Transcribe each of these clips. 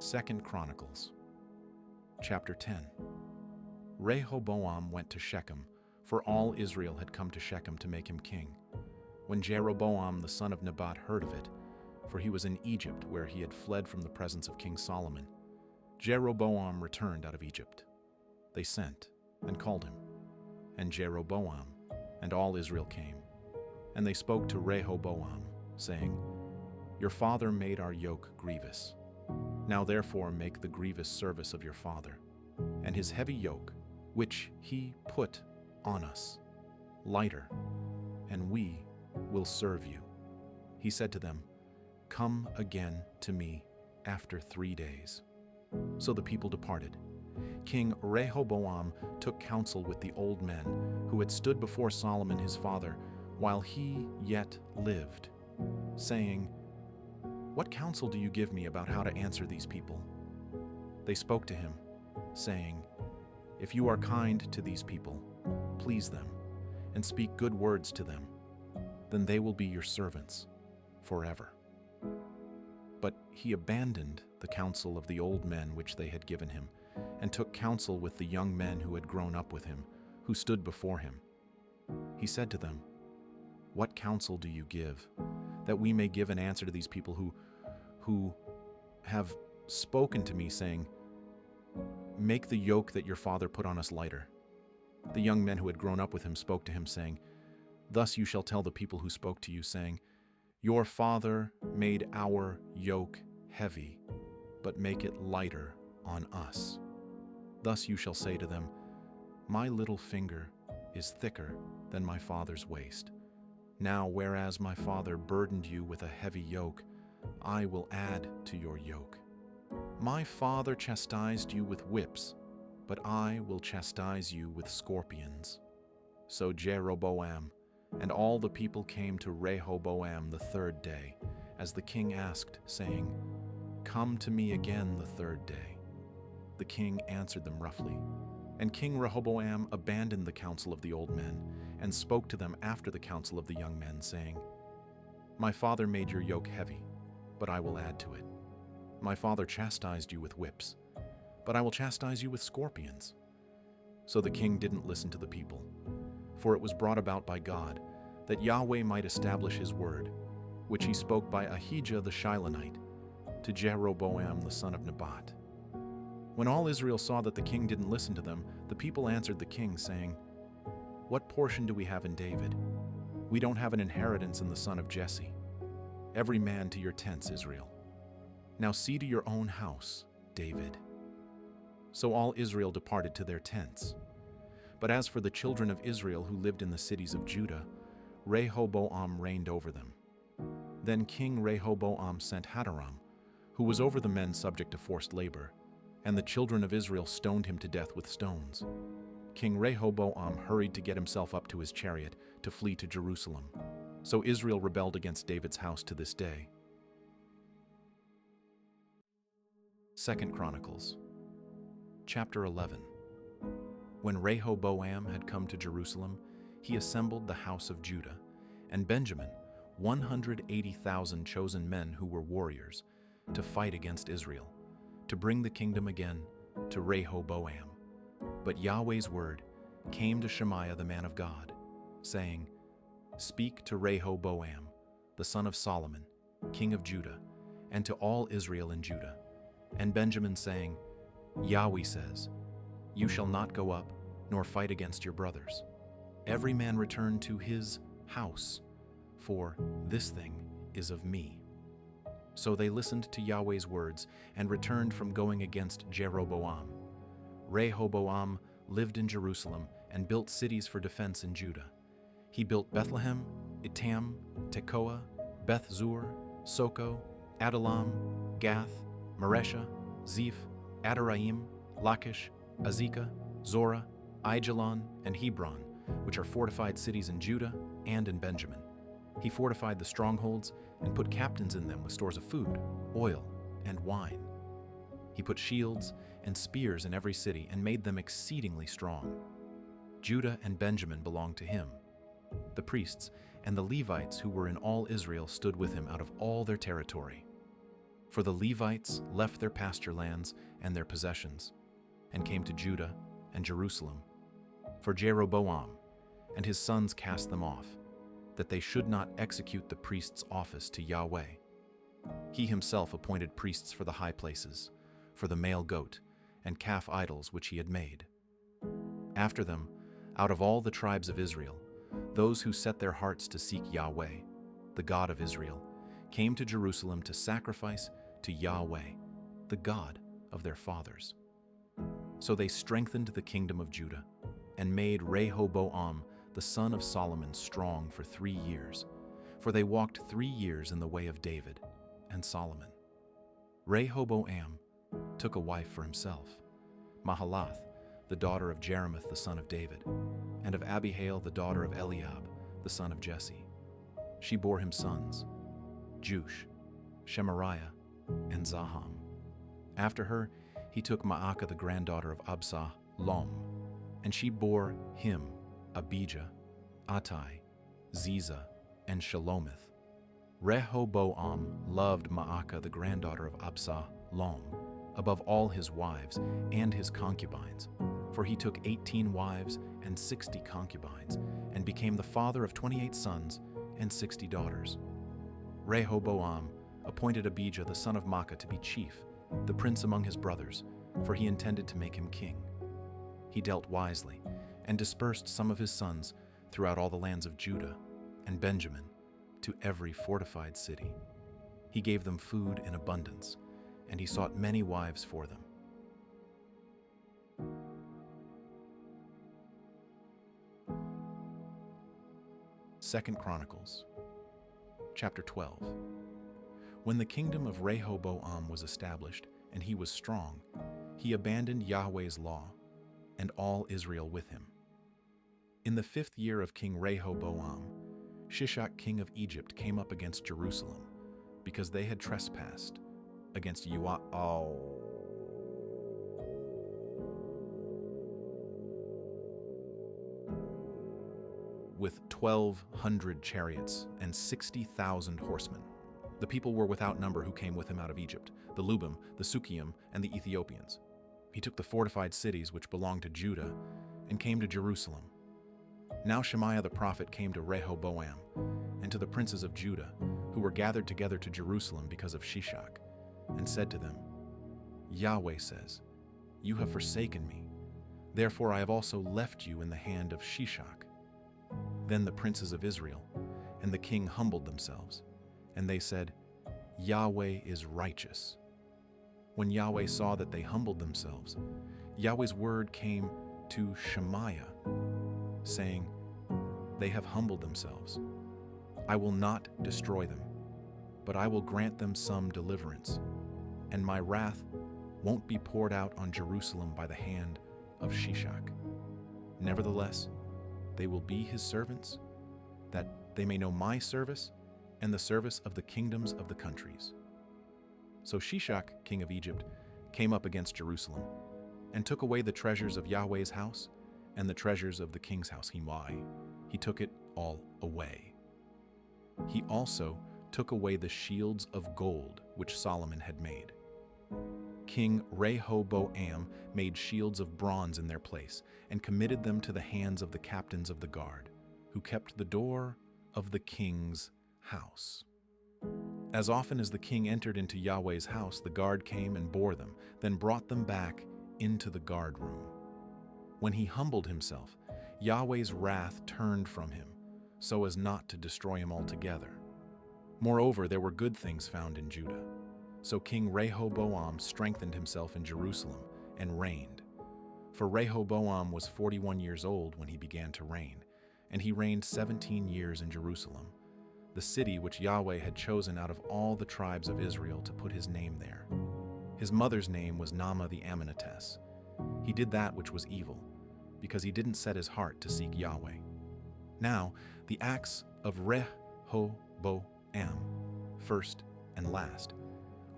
2 Chronicles Chapter 10. Rehoboam went to Shechem, for all Israel had come to Shechem to make him king. When Jeroboam the son of Nebat heard of it, for he was in Egypt where he had fled from the presence of King Solomon, Jeroboam returned out of Egypt. They sent and called him, and Jeroboam and all Israel came. And they spoke to Rehoboam, saying, Your father made our yoke grievous. Now therefore make the grievous service of your father, and his heavy yoke, which he put on us, lighter, and we will serve you. He said to them, Come again to me after 3 days. So the people departed. King Rehoboam took counsel with the old men who had stood before Solomon his father while he yet lived, saying, What counsel do you give me about how to answer these people? They spoke to him, saying, If you are kind to these people, please them, and speak good words to them, then they will be your servants forever. But he abandoned the counsel of the old men which they had given him, and took counsel with the young men who had grown up with him, who stood before him. He said to them, What counsel do you give, that we may give an answer to these people who have spoken to me, saying, Make the yoke that your father put on us lighter? The young men who had grown up with him spoke to him, saying, Thus you shall tell the people who spoke to you, saying, Your father made our yoke heavy, but make it lighter on us. Thus you shall say to them, My little finger is thicker than my father's waist. Now, whereas my father burdened you with a heavy yoke, I will add to your yoke. My father chastised you with whips, but I will chastise you with scorpions. So Jeroboam and all the people came to Rehoboam the 3rd day, as the king asked, saying, Come to me again the 3rd day. The king answered them roughly. And King Rehoboam abandoned the counsel of the old men, and spoke to them after the counsel of the young men, saying, My father made your yoke heavy, but I will add to it. My father chastised you with whips, but I will chastise you with scorpions. So the king didn't listen to the people, for it was brought about by God, that Yahweh might establish his word, which he spoke by Ahijah the Shilonite, to Jeroboam the son of Nebat. When all Israel saw that the king didn't listen to them, the people answered the king, saying, What portion do we have in David? We don't have an inheritance in the son of Jesse. Every man to your tents, Israel. Now see to your own house, David. So all Israel departed to their tents. But as for the children of Israel who lived in the cities of Judah, Rehoboam reigned over them. Then King Rehoboam sent Hadoram, who was over the men subject to forced labor, and the children of Israel stoned him to death with stones. King Rehoboam hurried to get himself up to his chariot to flee to Jerusalem. So Israel rebelled against David's house to this day. 2 Chronicles Chapter 11. When Rehoboam had come to Jerusalem, he assembled the house of Judah and Benjamin, 180,000 chosen men who were warriors, to fight against Israel, to bring the kingdom again to Rehoboam. But Yahweh's word came to Shemaiah the man of God, saying, Speak to Rehoboam, the son of Solomon, king of Judah, and to all Israel in Judah, and Benjamin, saying, Yahweh says, You shall not go up, nor fight against your brothers. Every man return to his house, for this thing is of me. So they listened to Yahweh's words and returned from going against Jeroboam. Rehoboam lived in Jerusalem and built cities for defense in Judah. He built Bethlehem, Etam, Tekoa, Beth-zur, Soko, Adullam, Gath, Maresha, Ziph, Adaraim, Lachish, Azekah, Zorah, Aijalon, and Hebron, which are fortified cities in Judah and in Benjamin. He fortified the strongholds and put captains in them with stores of food, oil, and wine. He put shields and spears in every city and made them exceedingly strong. Judah and Benjamin belonged to him. The priests and the Levites who were in all Israel stood with him out of all their territory. For the Levites left their pasture lands and their possessions, and came to Judah and Jerusalem. For Jeroboam and his sons cast them off, that they should not execute the priest's office to Yahweh. He himself appointed priests for the high places, for the male goat and calf idols which he had made. After them, out of all the tribes of Israel, those who set their hearts to seek Yahweh, the God of Israel, came to Jerusalem to sacrifice to Yahweh, the God of their fathers. So they strengthened the kingdom of Judah and made Rehoboam, the son of Solomon, strong for 3 years, for they walked 3 years in the way of David and Solomon. Rehoboam took a wife for himself, Mahalath, the daughter of Jerimoth the son of David, and of Abihail the daughter of Eliab the son of Jesse. She bore him sons, Jush, Shemariah, and Zaham. After her, he took Maacah the granddaughter of Absalom, and she bore him Abijah, Attai, Ziza, and Shelomith. Rehoboam loved Maacah the granddaughter of Absalom above all his wives and his concubines, for he took 18 wives and 60 concubines, and became the father of 28 sons and 60 daughters. Rehoboam appointed Abijah the son of Maacah to be chief, the prince among his brothers, for he intended to make him king. He dealt wisely, and dispersed some of his sons throughout all the lands of Judah and Benjamin to every fortified city. He gave them food in abundance, and he sought many wives for them. Second Chronicles Chapter 12. When the kingdom of Rehoboam was established, and he was strong, he abandoned Yahweh's law, and all Israel with him. In the 5th year of King Rehoboam, Shishak king of Egypt came up against Jerusalem, because they had trespassed against with 1,200 chariots and 60,000 horsemen. The people were without number who came with him out of Egypt, the Lubim, the Sukkiim, and the Ethiopians. He took the fortified cities which belonged to Judah and came to Jerusalem. Now Shemaiah the prophet came to Rehoboam and to the princes of Judah, who were gathered together to Jerusalem because of Shishak, and said to them, Yahweh says, You have forsaken me, therefore I have also left you in the hand of Shishak. Then the princes of Israel and the king humbled themselves, and they said, Yahweh is righteous. When Yahweh saw that they humbled themselves, Yahweh's word came to Shemaiah, saying, They have humbled themselves. I will not destroy them, but I will grant them some deliverance, and my wrath won't be poured out on Jerusalem by the hand of Shishak. Nevertheless, they will be his servants, that they may know my service and the service of the kingdoms of the countries. So Shishak, king of Egypt, came up against Jerusalem, and took away the treasures of Yahweh's house and the treasures of the king's house. He took it all away. He also took away the shields of gold which Solomon had made. King Rehoboam made shields of bronze in their place, and committed them to the hands of the captains of the guard, who kept the door of the king's house. As often as the king entered into Yahweh's house, the guard came and bore them, then brought them back into the guard room. When he humbled himself, Yahweh's wrath turned from him, so as not to destroy him altogether. Moreover, there were good things found in Judah. So King Rehoboam strengthened himself in Jerusalem and reigned. For Rehoboam was 41 years old when he began to reign, and he reigned 17 years in Jerusalem, the city which Yahweh had chosen out of all the tribes of Israel to put his name there. His mother's name was Naamah the Ammonitess. He did that which was evil, because he didn't set his heart to seek Yahweh. Now, the acts of Rehoboam, first and last,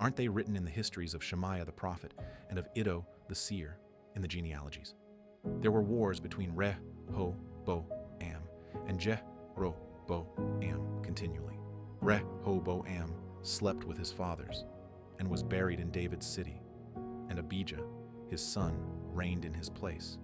aren't they written in the histories of Shemaiah the prophet and of Iddo the seer in the genealogies? There were wars between Rehoboam and Jeroboam continually. Rehoboam slept with his fathers, and was buried in David's city, and Abijah, his son, reigned in his place.